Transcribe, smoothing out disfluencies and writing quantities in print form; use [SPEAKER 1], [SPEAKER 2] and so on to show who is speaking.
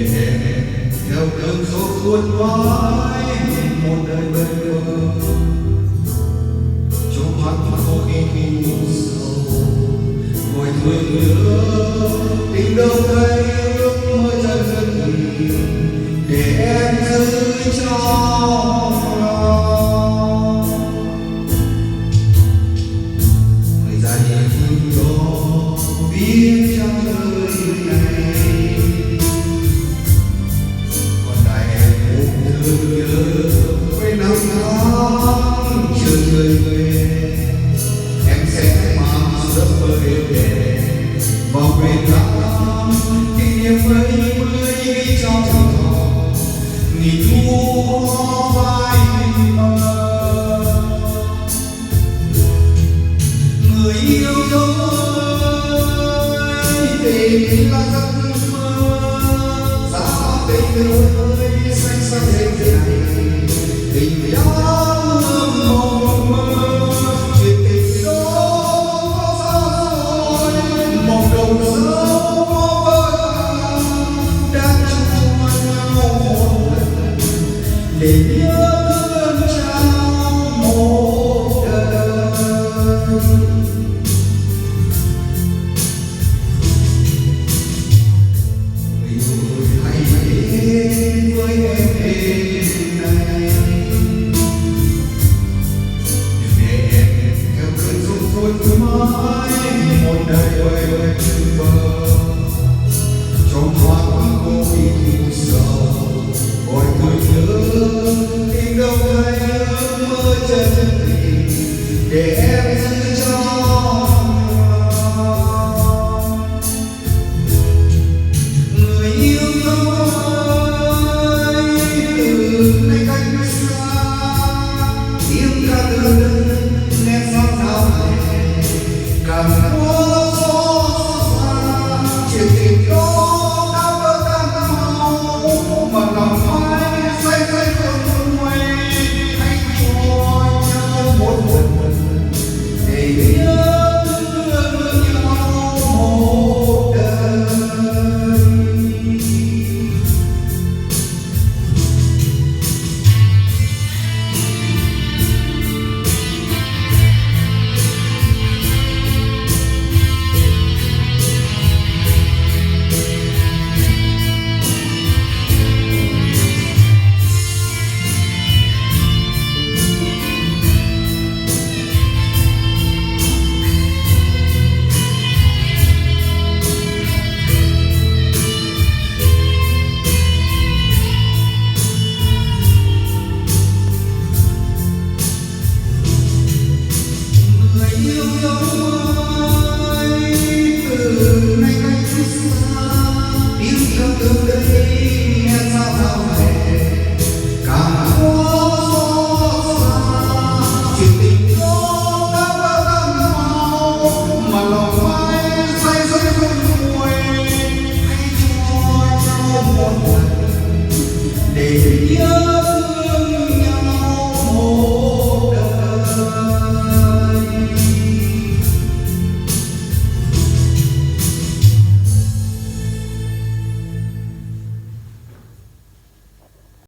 [SPEAKER 1] để theo cơn gió cuốn mãi một đời bơ vơ trong mắt có khi ngủ sâu ngồi thương nhớ tìm đâu thấy ước mơ chân thật để em giữ cho lòng người ra đi đó biết trong đời này còn lại em thương nhớ với năm tháng chưa người về em sẽ mang giấc mơ về vào quên lãng kỷ niệm mấy mươi trong lòng nghìn thu hoa phai mờ người yêu ơi tình là giấc mơ giá tình